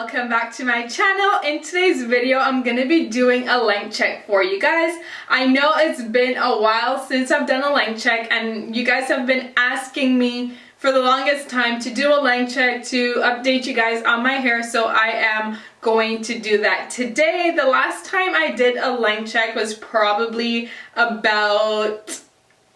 welcome back to my channel. In today's video, I'm gonna be doing a length check for you guys. I know it's been a while since I've done a length check, and you guys have been asking me for the longest time to do a length check to update you guys on my hair, so I am going to do that today. The last time I did a length check was probably about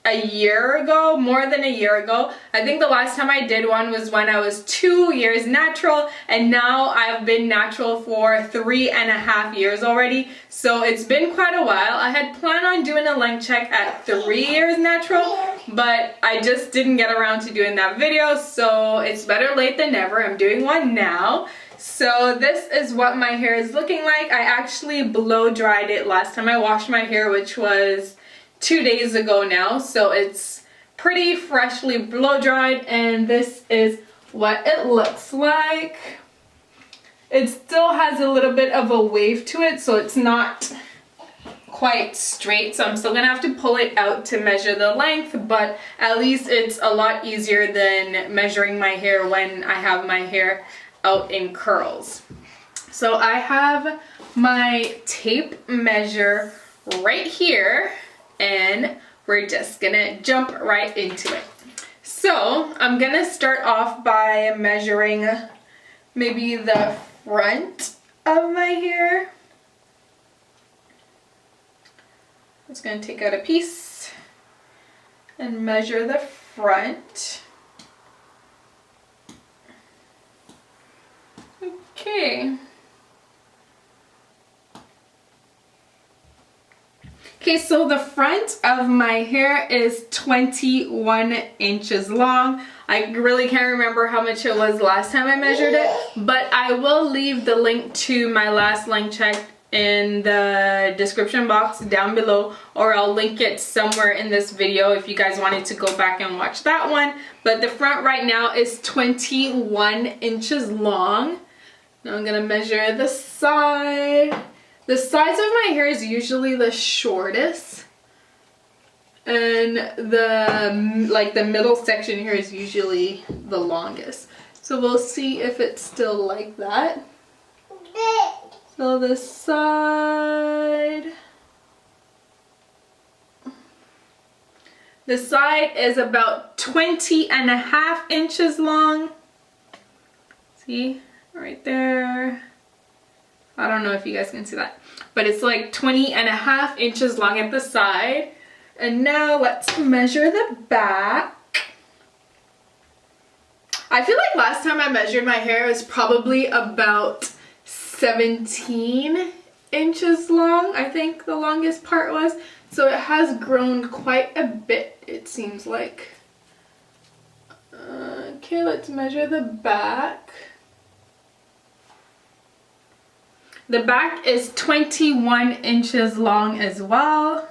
a year ago, more than a year ago. I think the last time I did one was when I was 2 years natural, and now I've been natural for 3.5 years already. So it's been quite a while. I had planned on doing a length check at 3 years natural, but I just didn't get around to doing that video, so it's better late than never. I'm doing one now. So this is what my hair is looking like. I actually blow dried it last time I washed my hair, which was 2 days ago now, so it's pretty freshly blow dried, and this is what it looks like. It still has a little bit of a wave to it, so it's not quite straight, so I'm still gonna have to pull it out to measure the length, but at least it's a lot easier than measuring my hair when I have my hair out in curls. So I have my tape measure right here, and we're just gonna jump right into it. So I'm gonna start off by measuring maybe the front of my hair. I'm just gonna take out a piece and measure the front. Okay. Okay, so the front of my hair is 21 inches long. I really can't remember how much it was last time I measured it, but I will leave the link to my last length check in the description box down below, or I'll link it somewhere in this video if you guys wanted to go back and watch that one. But the front right now is 21 inches long. Now I'm gonna measure the side. The sides of my hair is usually the shortest, and the middle section here is usually the longest. So we'll see if it's still like that. So the side is about 20.5 inches long. See, right there. I don't know if you guys can see that, but it's like 20.5 inches long at the side. And now let's measure the back. I feel like last time I measured my hair was probably about 17 inches long. I think the longest part was. So it has grown quite a bit, it seems like. Okay, let's measure the back. The back is 21 inches long as well.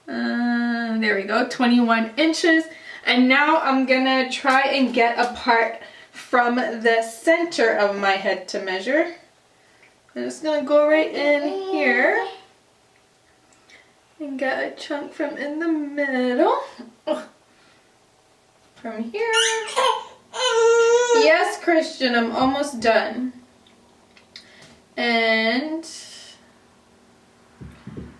There we go, 21 inches. And now I'm gonna try and get a part from the center of my head to measure. I'm just gonna go right in here and get a chunk from in the middle. From here. Yes, Christian, I'm almost done. And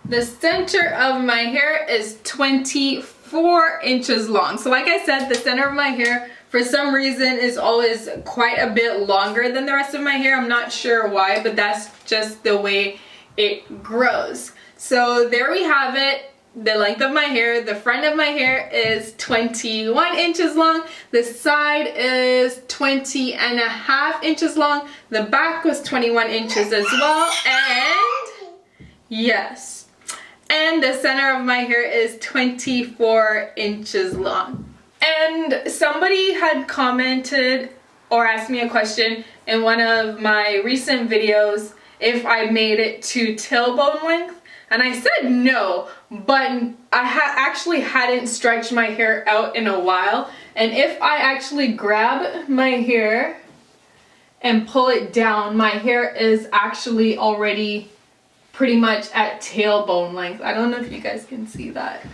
the center of my hair is 24 inches long. So like I said, the center of my hair for some reason is always quite a bit longer than the rest of my hair. I'm not sure why, but that's just the way it grows. So there we have it. The length of my hair, the front of my hair is 21 inches long. The side is 20.5 inches long. The back was 21 inches as well. And yes, and the center of my hair is 24 inches long. And somebody had commented or asked me a question in one of my recent videos if I made it to tailbone length. And I said no, but I actually hadn't stretched my hair out in a while. And if I actually grab my hair and pull it down, my hair is actually already pretty much at tailbone length. I don't know if you guys can see that.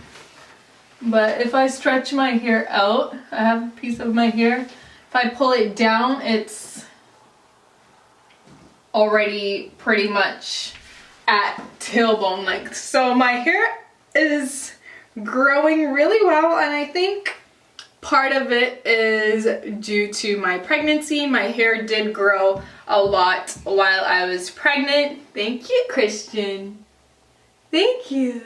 But if I stretch my hair out, I have a piece of my hair. If I pull it down, it's already pretty much at tailbone length. So my hair is growing really well, and I think part of it is due to my pregnancy. My hair did grow a lot while I was pregnant. Thank you, Christian. Thank you.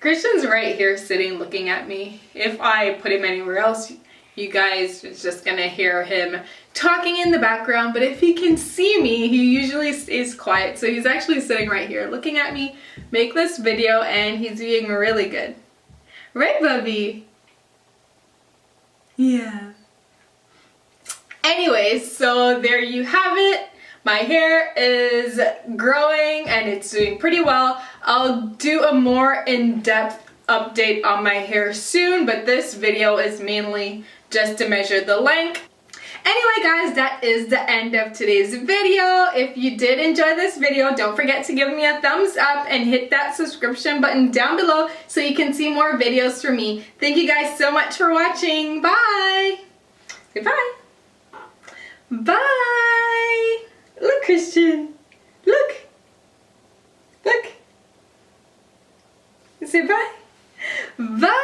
Christian's right here sitting looking at me. If I put him anywhere else, you guys is just gonna hear him talking in the background, but if he can see me, he usually stays quiet. So he's actually sitting right here looking at me make this video, and he's being really good. Right, Bubby? Yeah. Anyways, so there you have it. My hair is growing and it's doing pretty well. I'll do a more in-depth update on my hair soon, but this video is mainly just to measure the length. Anyway guys, that is the end of today's video. If you did enjoy this video, don't forget to give me a thumbs up and hit that subscription button down below so you can see more videos from me. Thank you guys so much for watching. Bye! Goodbye! Bye! Look, Christian! Look! Look! Say bye! Bye!